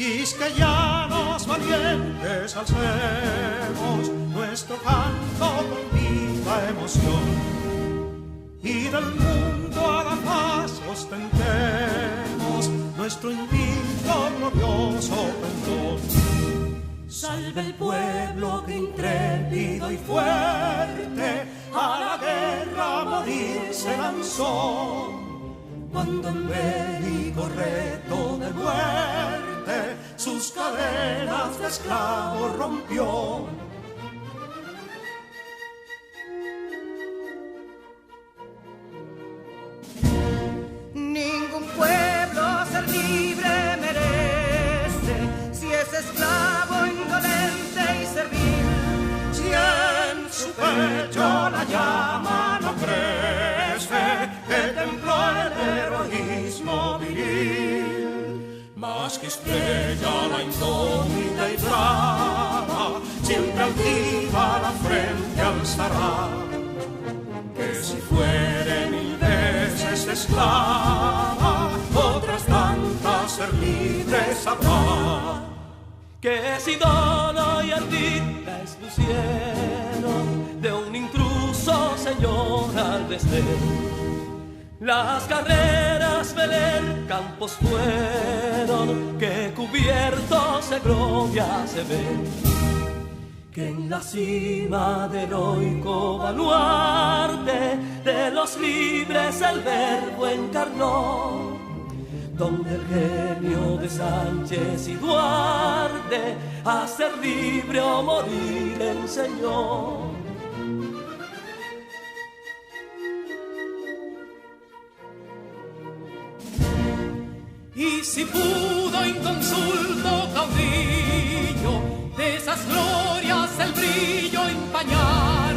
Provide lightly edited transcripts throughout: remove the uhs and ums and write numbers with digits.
quisqueyanos valientes alcemos nuestro canto con viva emoción, y del mundo a la paz ostentemos nuestro invicto glorioso pendón. Salve el pueblo que intrépido y fuerte a la guerra a morir se lanzó, cuando en bélico reto de muerte sus cadenas de esclavos rompió. Ningún pueblo ser libre merece si es esclavo, indolente y servil. Si en su pecho la llama no crece, que templó el heroísmo viril, más que estrella la indómita y brava, siempre altiva la frente alzará, que si fuere mil veces esclava, otras tantas ser libres habrá. Que si dono y ardita expusieron de un intruso señor al desdén, las carreras Belén campos fueron, que cubiertos de gloria se ven, que en la cima del heroico baluarte de los libres el verbo encarnó, donde el genio de Sánchez y Duarte a ser libre o morir enseñó. Y si pudo inconsulto caudillo de esas glorias el brillo empañar,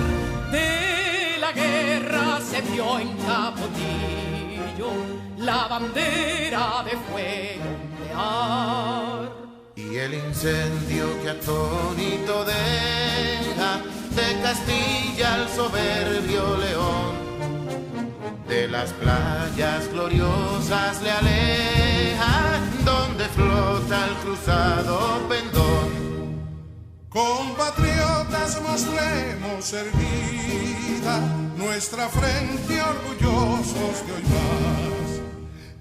de la guerra se vio en Capotillo la bandera de fuego ondear. Y el incendio que atónito deja de Castilla al soberbio león, de las playas gloriosas le aleja, donde flota el cruzado pendón. Compatriotas, mostremos erguida nuestra frente orgullosos de hoy más,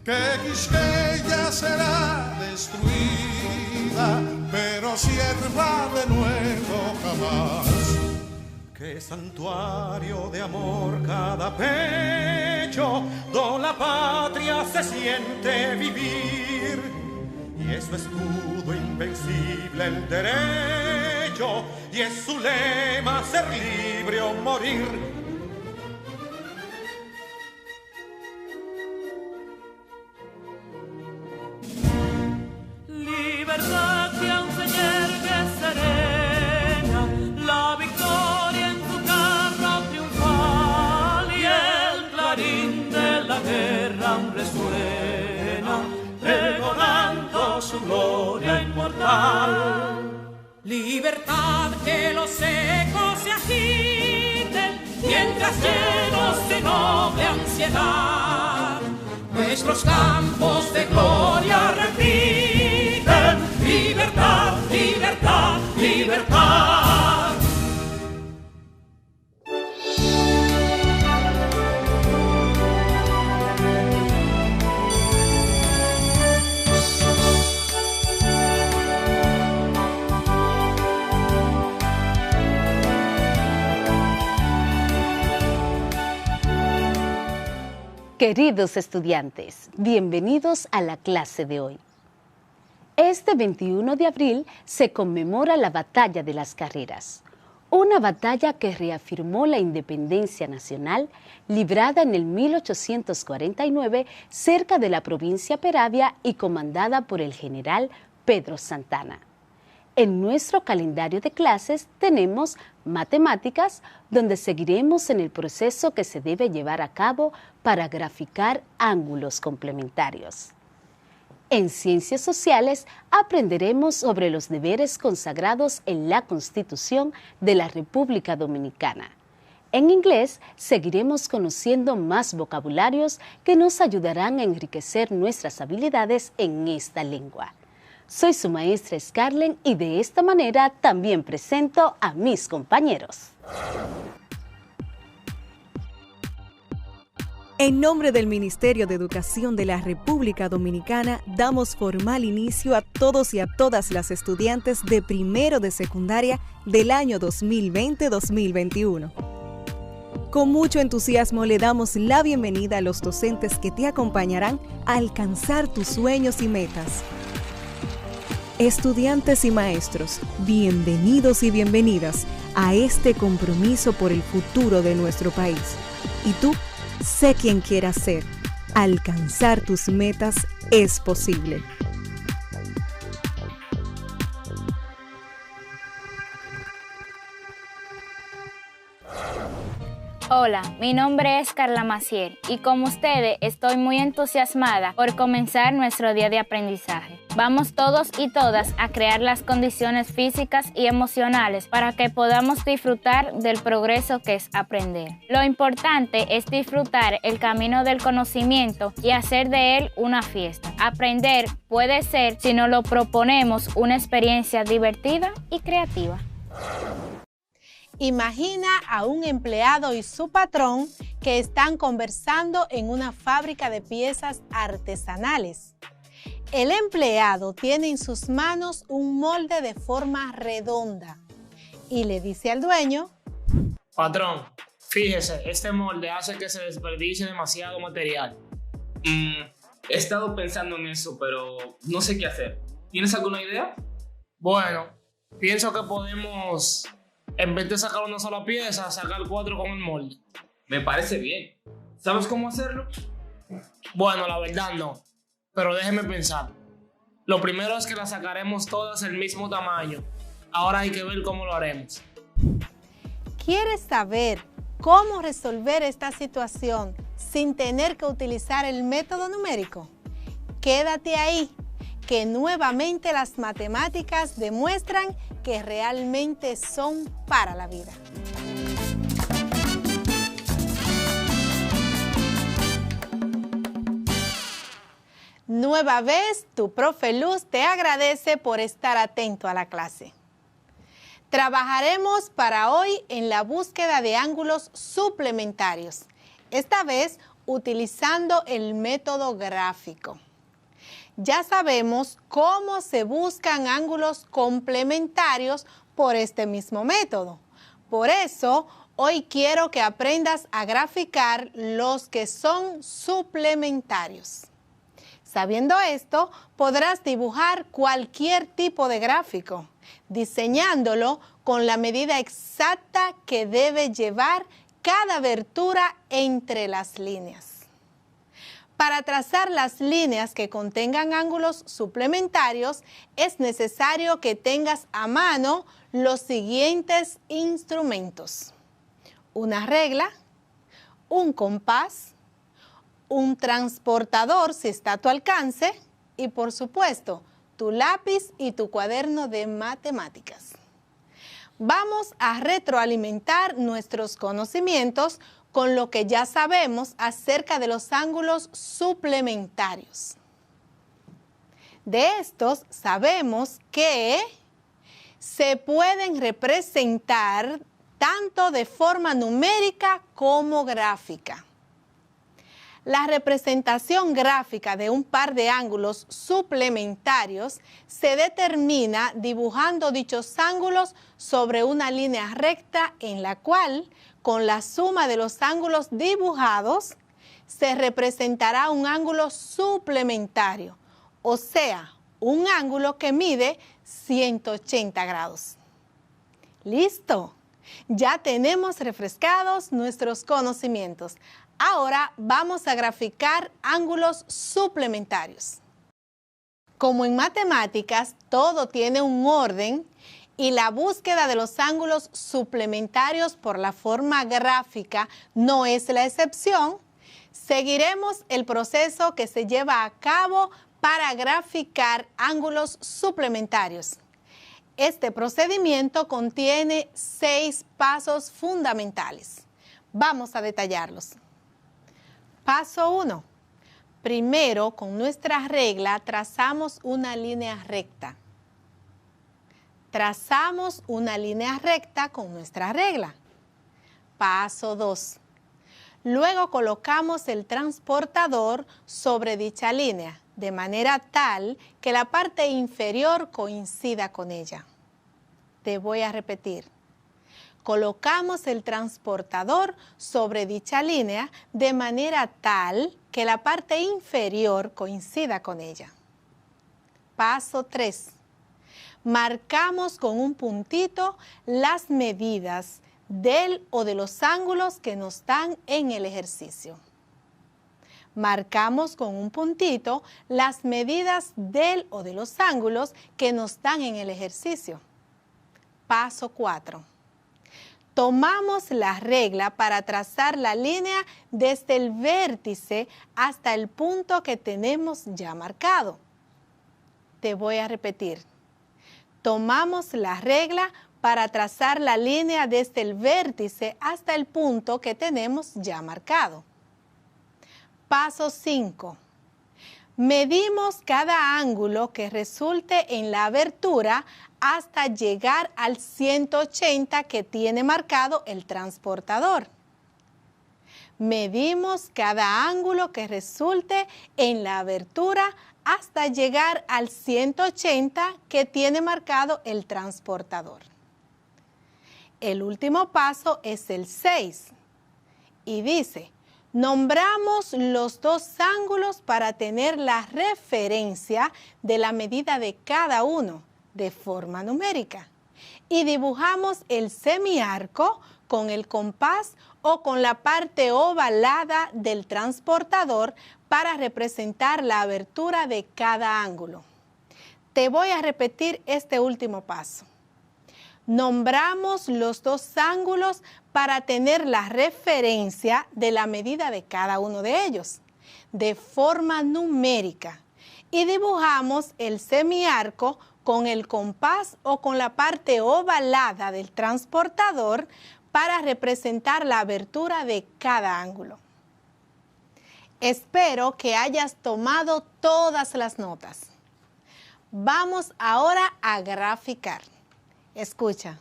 que Quisqueya será destruida, pero sierva de nuevo jamás. Que santuario de amor cada pecho, donde la patria se siente vivir, y es su escudo invencible el derecho, y es su lema ser libre o morir. Libertad que aún se yergue serena, la victoria en su carro triunfal, y el clarín de la guerra aún resuena, pregonando su gloria inmortal. Libertad, que los ecos se agiten, mientras llenos de noble ansiedad nuestros campos de gloria repiten. Libertad, libertad, libertad. Queridos estudiantes, bienvenidos a la clase de hoy. Este 21 de abril se conmemora la Batalla de las Carreras, una batalla que reafirmó la independencia nacional librada en el 1849 cerca de la provincia Peravia y comandada por el general Pedro Santana. En nuestro calendario de clases tenemos matemáticas, donde seguiremos en el proceso que se debe llevar a cabo para graficar ángulos complementarios. En ciencias sociales aprenderemos sobre los deberes consagrados en la Constitución de la República Dominicana. En inglés seguiremos conociendo más vocabularios que nos ayudarán a enriquecer nuestras habilidades en esta lengua. Soy su maestra Scarlett y de esta manera también presento a mis compañeros. En nombre del Ministerio de Educación de la República Dominicana, damos formal inicio a todos y a todas las estudiantes de primero de secundaria del año 2020-2021. Con mucho entusiasmo le damos la bienvenida a los docentes que te acompañarán a alcanzar tus sueños y metas. Estudiantes y maestros, bienvenidos y bienvenidas a este compromiso por el futuro de nuestro país. ¿Y tú? Sé quien quieras ser. Alcanzar tus metas es posible. Hola, mi nombre es Carla Maciel y como ustedes estoy muy entusiasmada por comenzar nuestro día de aprendizaje. Vamos todos y todas a crear las condiciones físicas y emocionales para que podamos disfrutar del progreso que es aprender. Lo importante es disfrutar el camino del conocimiento y hacer de él una fiesta. Aprender puede ser, si nos lo proponemos, una experiencia divertida y creativa. Imagina a un empleado y su patrón que están conversando en una fábrica de piezas artesanales. El empleado tiene en sus manos un molde de forma redonda y le dice al dueño: Patrón, fíjese, este molde hace que se desperdicie demasiado material. He estado pensando en eso, pero no sé qué hacer. ¿Tienes alguna idea? Bueno, pienso que podemos, en vez de sacar una sola pieza, sacar 4 con el molde. Me parece bien. ¿Sabes cómo hacerlo? Bueno, la verdad no, pero déjeme pensar. Lo primero es que las sacaremos todas el mismo tamaño. Ahora hay que ver cómo lo haremos. ¿Quieres saber cómo resolver esta situación sin tener que utilizar el método numérico? Quédate ahí, que nuevamente las matemáticas demuestran que realmente son para la vida. Nueva vez, tu profe Luz te agradece por estar atento a la clase. Trabajaremos para hoy en la búsqueda de ángulos suplementarios, esta vez utilizando el método gráfico. Ya sabemos cómo se buscan ángulos complementarios por este mismo método. Por eso, hoy quiero que aprendas a graficar los que son suplementarios. Sabiendo esto, podrás dibujar cualquier tipo de gráfico, diseñándolo con la medida exacta que debe llevar cada abertura entre las líneas. Para trazar las líneas que contengan ángulos suplementarios, es necesario que tengas a mano los siguientes instrumentos: una regla, un compás, un transportador si está a tu alcance y, por supuesto, tu lápiz y tu cuaderno de matemáticas. Vamos a retroalimentar nuestros conocimientos con lo que ya sabemos acerca de los ángulos suplementarios. De estos sabemos que se pueden representar tanto de forma numérica como gráfica. La representación gráfica de un par de ángulos suplementarios se determina dibujando dichos ángulos sobre una línea recta en la cual, con la suma de los ángulos dibujados, se representará un ángulo suplementario, o sea, un ángulo que mide 180 grados. ¡Listo! Ya tenemos refrescados nuestros conocimientos. Ahora vamos a graficar ángulos suplementarios. Como en matemáticas, todo tiene un orden y la búsqueda de los ángulos suplementarios por la forma gráfica no es la excepción. Seguiremos el proceso que se lleva a cabo para graficar ángulos suplementarios. Este procedimiento contiene 6 pasos fundamentales. Vamos a detallarlos. Paso 1. Primero, con nuestra regla, trazamos una línea recta. Trazamos una línea recta con nuestra regla. Paso 2. Luego colocamos el transportador sobre dicha línea, de manera tal que la parte inferior coincida con ella. Te voy a repetir. Colocamos el transportador sobre dicha línea de manera tal que la parte inferior coincida con ella. Paso 3. Marcamos con un puntito las medidas del o de los ángulos que nos dan en el ejercicio. Marcamos con un puntito las medidas del o de los ángulos que nos dan en el ejercicio. Paso 4. Tomamos la regla para trazar la línea desde el vértice hasta el punto que tenemos ya marcado. Te voy a repetir. Tomamos la regla para trazar la línea desde el vértice hasta el punto que tenemos ya marcado. Paso 5. Medimos cada ángulo que resulte en la abertura hasta llegar al 180 que tiene marcado el transportador. Medimos cada ángulo que resulte en la abertura hasta llegar al 180 que tiene marcado el transportador. El último paso es el 6 y dice: nombramos los dos ángulos para tener la referencia de la medida de cada uno de forma numérica y dibujamos el semiarco con el compás o con la parte ovalada del transportador para representar la abertura de cada ángulo. Te voy a repetir este último paso. Nombramos los dos ángulos para tener la referencia de la medida de cada uno de ellos, de forma numérica, y dibujamos el semiarco con el compás o con la parte ovalada del transportador para representar la abertura de cada ángulo. Espero que hayas tomado todas las notas. Vamos ahora a graficar. Escucha.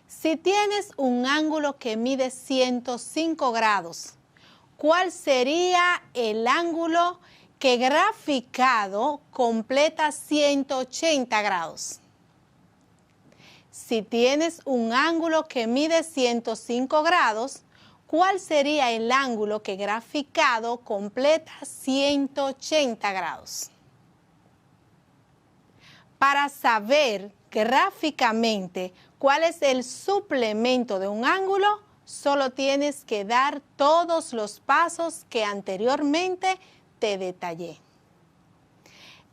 Si tienes un ángulo que mide 105 grados, ¿cuál sería el ángulo que graficado completa 180 grados? Si tienes un ángulo que mide 105 grados, ¿cuál sería el ángulo que graficado completa 180 grados? Para saber gráficamente cuál es el suplemento de un ángulo, solo tienes que dar todos los pasos que anteriormente te detallé.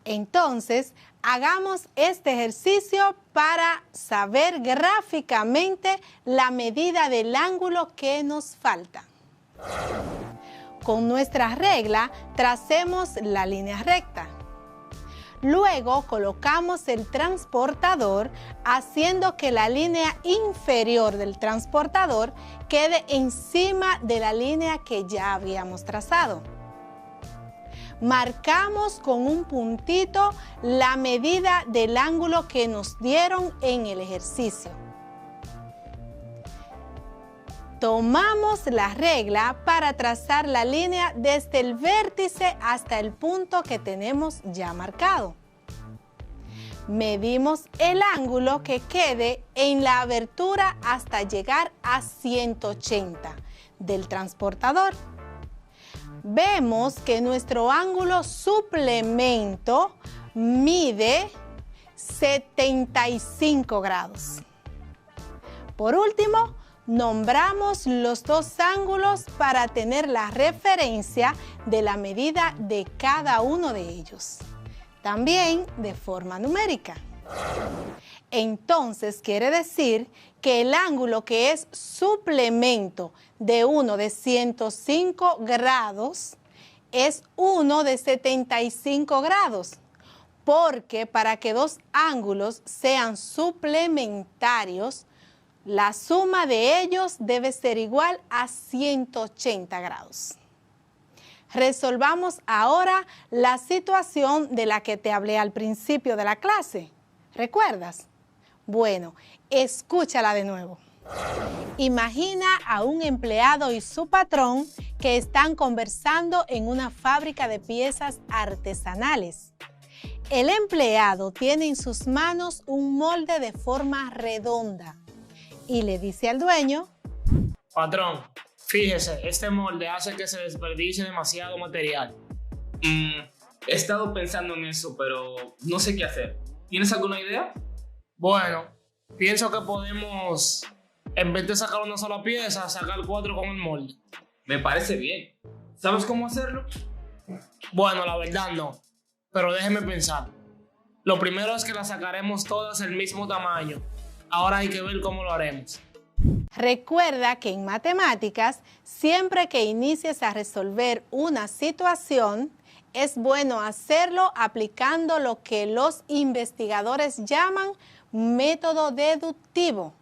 Entonces, hagamos este ejercicio para saber gráficamente la medida del ángulo que nos falta. Con nuestra regla, tracemos la línea recta. Luego colocamos el transportador haciendo que la línea inferior del transportador quede encima de la línea que ya habíamos trazado. Marcamos con un puntito la medida del ángulo que nos dieron en el ejercicio. Tomamos la regla para trazar la línea desde el vértice hasta el punto que tenemos ya marcado. Medimos el ángulo que quede en la abertura hasta llegar a 180 del transportador. Vemos que nuestro ángulo suplemento mide 75 grados. Por último, nombramos los dos ángulos para tener la referencia de la medida de cada uno de ellos, también de forma numérica. Entonces quiere decir que el ángulo que es suplemento de uno de 105 grados es uno de 75 grados, porque para que dos ángulos sean suplementarios, la suma de ellos debe ser igual a 180 grados. Resolvamos ahora la situación de la que te hablé al principio de la clase. ¿Recuerdas? Bueno, escúchala de nuevo. Imagina a un empleado y su patrón que están conversando en una fábrica de piezas artesanales. El empleado tiene en sus manos un molde de forma redonda y le dice al dueño: Patrón, fíjese, este molde hace que se desperdicie demasiado material. He estado pensando en eso, pero no sé qué hacer. ¿Tienes alguna idea? Bueno, pienso que podemos, en vez de sacar una sola pieza, sacar 4 con el molde. Me parece bien. ¿Sabes cómo hacerlo? Bueno, la verdad no, pero déjeme pensar. Lo primero es que las sacaremos todas el mismo tamaño. Ahora hay que ver cómo lo haremos. Recuerda que en matemáticas, siempre que inicies a resolver una situación, es bueno hacerlo aplicando lo que los investigadores llaman método deductivo,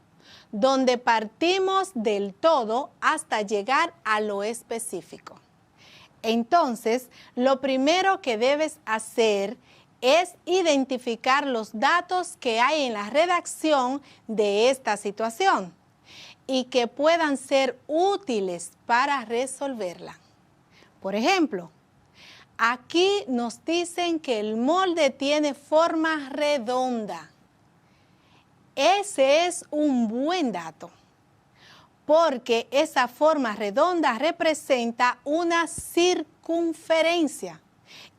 donde partimos del todo hasta llegar a lo específico. Entonces, lo primero que debes hacer es identificar los datos que hay en la redacción de esta situación y que puedan ser útiles para resolverla. Por ejemplo, aquí nos dicen que el molde tiene forma redonda. Ese es un buen dato, porque esa forma redonda representa una circunferencia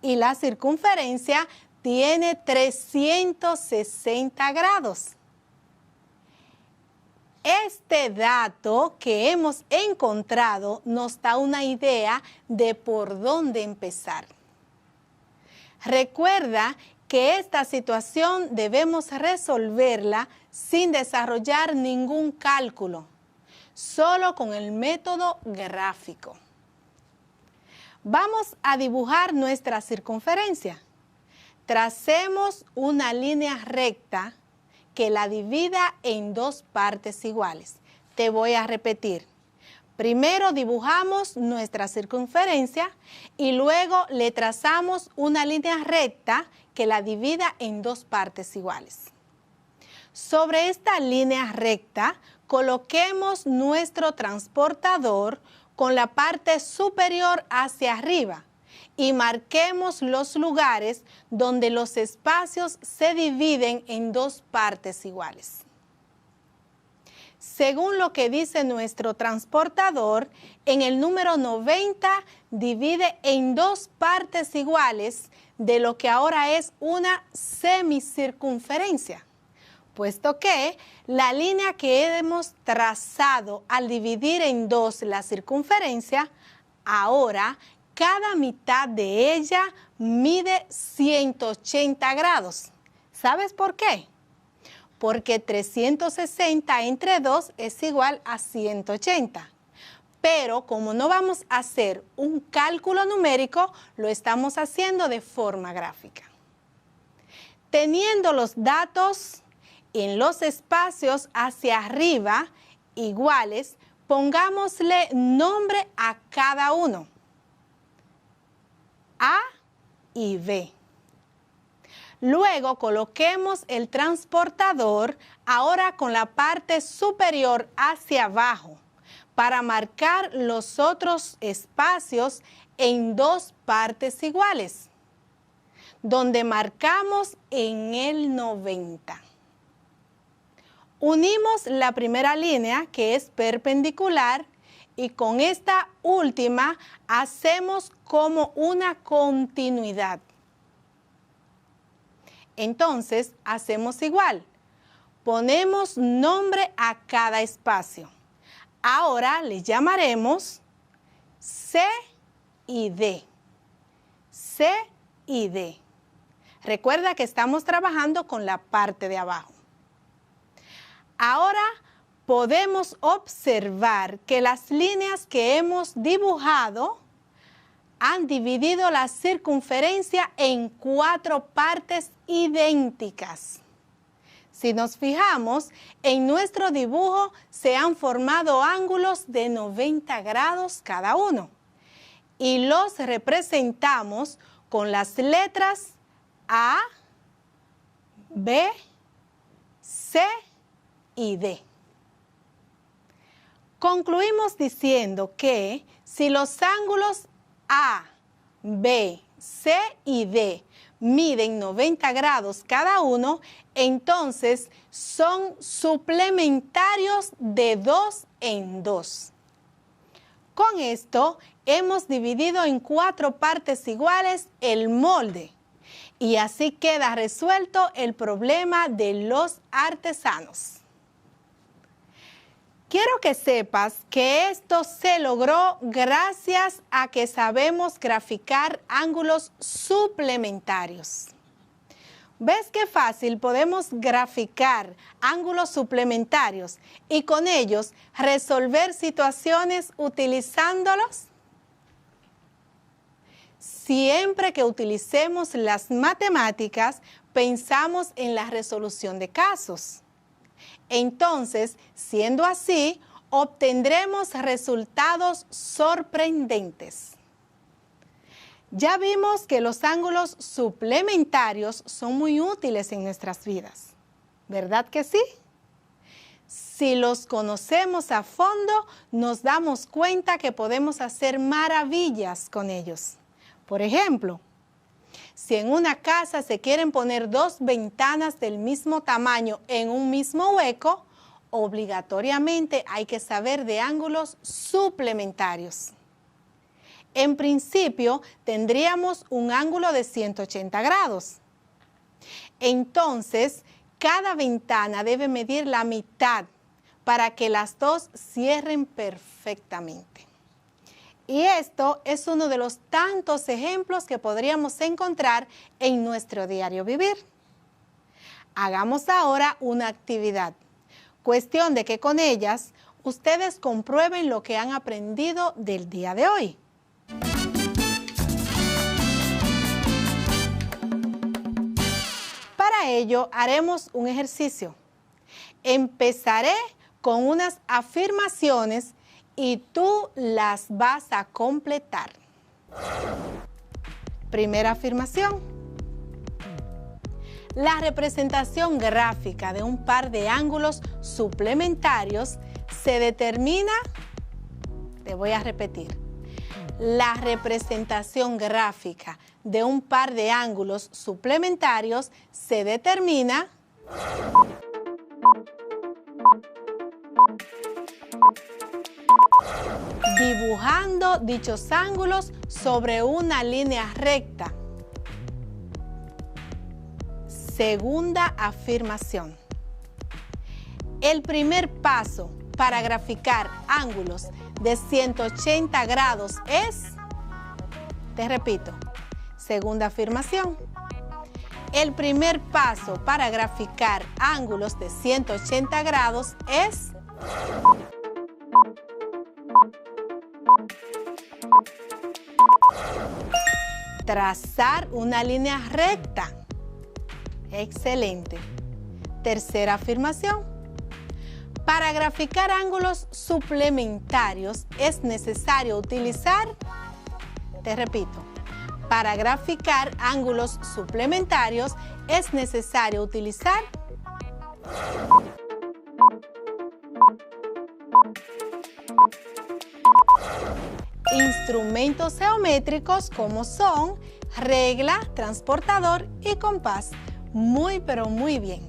y la circunferencia tiene 360 grados. Este dato que hemos encontrado nos da una idea de por dónde empezar. Recuerda que esta situación debemos resolverla sin desarrollar ningún cálculo, solo con el método gráfico. Vamos a dibujar nuestra circunferencia. Tracemos una línea recta que la divida en 2 partes iguales. Te voy a repetir. Primero dibujamos nuestra circunferencia y luego le trazamos una línea recta que la divida en 2 partes iguales. Sobre esta línea recta, coloquemos nuestro transportador con la parte superior hacia arriba y marquemos los lugares donde los espacios se dividen en 2 partes iguales. Según lo que dice nuestro transportador, en el número 90 divide en 2 partes iguales de lo que ahora es una semicircunferencia, puesto que la línea que hemos trazado al dividir en 2 la circunferencia, ahora cada mitad de ella mide 180 grados. ¿Sabes por qué? Porque 360 entre 2 es igual a 180. Pero como no vamos a hacer un cálculo numérico, lo estamos haciendo de forma gráfica. Teniendo los datos en los espacios hacia arriba iguales, pongámosle nombre a cada uno. A y B. Luego coloquemos el transportador ahora con la parte superior hacia abajo para marcar los otros espacios en 2 partes iguales, donde marcamos en el 90. Unimos la primera línea que es perpendicular y con esta última hacemos como una continuidad. Entonces hacemos igual. Ponemos nombre a cada espacio. Ahora le llamaremos C y D. C y D. Recuerda que estamos trabajando con la parte de abajo. Ahora podemos observar que las líneas que hemos dibujado han dividido la circunferencia en 4 partes idénticas. Si nos fijamos, en nuestro dibujo se han formado ángulos de 90 grados cada uno. y los representamos con las letras A, B, C y D. Concluimos diciendo que si los ángulos A, B, C y D miden 90 grados cada uno, entonces son suplementarios de 2 en 2. Con esto hemos dividido en 4 partes iguales el molde y así queda resuelto el problema de los artesanos. Quiero que sepas que esto se logró gracias a que sabemos graficar ángulos suplementarios. ¿Ves qué fácil podemos graficar ángulos suplementarios y con ellos resolver situaciones utilizándolos? Siempre que utilicemos las matemáticas, pensamos en la resolución de casos. Entonces, siendo así, obtendremos resultados sorprendentes. Ya vimos que los ángulos suplementarios son muy útiles en nuestras vidas, ¿verdad que sí? Si los conocemos a fondo, nos damos cuenta que podemos hacer maravillas con ellos. Por ejemplo, si en una casa se quieren poner 2 ventanas del mismo tamaño en un mismo hueco, obligatoriamente hay que saber de ángulos suplementarios. En principio, tendríamos un ángulo de 180 grados. Entonces, cada ventana debe medir la mitad para que las dos cierren perfectamente. Y esto es uno de los tantos ejemplos que podríamos encontrar en nuestro diario vivir. Hagamos ahora una actividad. Cuestión de que con ellas ustedes comprueben lo que han aprendido del día de hoy. Para ello haremos un ejercicio. Empezaré con unas afirmaciones y tú las vas a completar. Primera afirmación. La representación gráfica de un par de ángulos suplementarios se determina, te voy a repetir, la representación gráfica de un par de ángulos suplementarios se determina dibujando dichos ángulos sobre una línea recta. Segunda afirmación. El primer paso para graficar ángulos de 180 grados es, te repito, segunda afirmación. El primer paso para graficar ángulos de 180 grados es trazar una línea recta. Excelente. Tercera afirmación. Para graficar ángulos suplementarios es necesario utilizar, te repito, para graficar ángulos suplementarios es necesario utilizar instrumentos geométricos como son regla, transportador y compás. Muy, pero muy bien.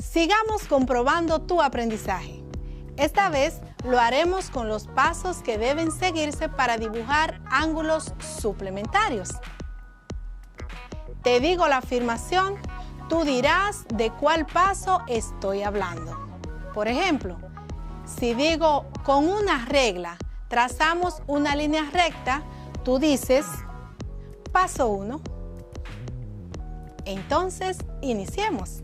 Sigamos comprobando tu aprendizaje. Esta vez lo haremos con los pasos que deben seguirse para dibujar ángulos suplementarios. Te digo la afirmación, tú dirás de cuál paso estoy hablando. Por ejemplo, si digo con una regla trazamos una línea recta, tú dices paso 1. Entonces, iniciemos.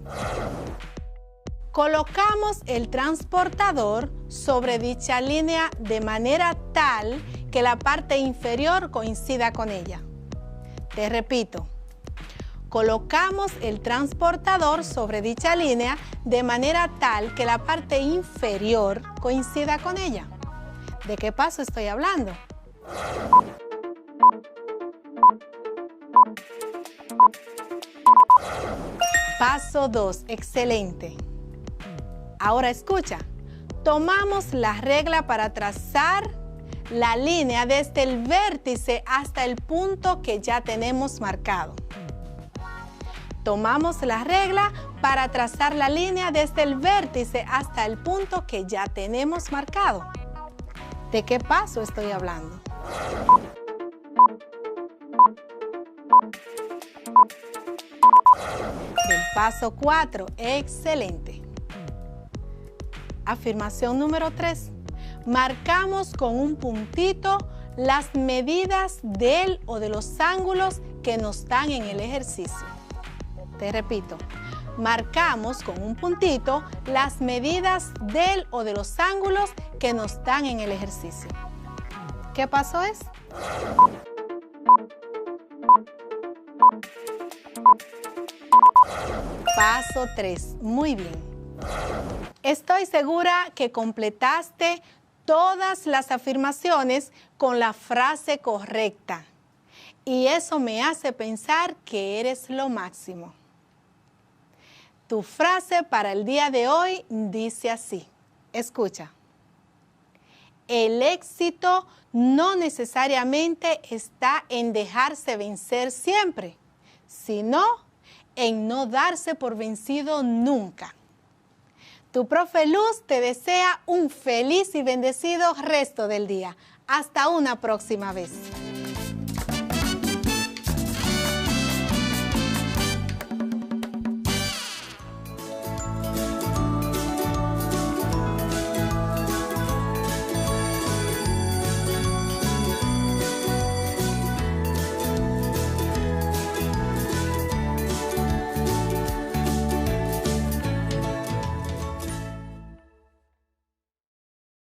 Colocamos el transportador sobre dicha línea de manera tal que la parte inferior coincida con ella. Te repito, colocamos el transportador sobre dicha línea de manera tal que la parte inferior coincida con ella. ¿De qué paso estoy hablando? Paso 2, excelente. Ahora escucha, tomamos la regla para trazar la línea desde el vértice hasta el punto que ya tenemos marcado. Tomamos la regla para trazar la línea desde el vértice hasta el punto que ya tenemos marcado. ¿De qué paso estoy hablando? Del paso 4, excelente. Afirmación número 3. Marcamos con un puntito las medidas del o de los ángulos que nos dan en el ejercicio. Te repito, marcamos con un puntito las medidas del o de los ángulos que nos dan en el ejercicio. ¿Qué paso es? Paso 3. Muy bien. Estoy segura que completaste todas las afirmaciones con la frase correcta. Y eso me hace pensar que eres lo máximo. Tu frase para el día de hoy dice así. Escucha. El éxito no necesariamente está en dejarse vencer siempre, sino en no darse por vencido nunca. Tu profe Luz te desea un feliz y bendecido resto del día. Hasta una próxima vez.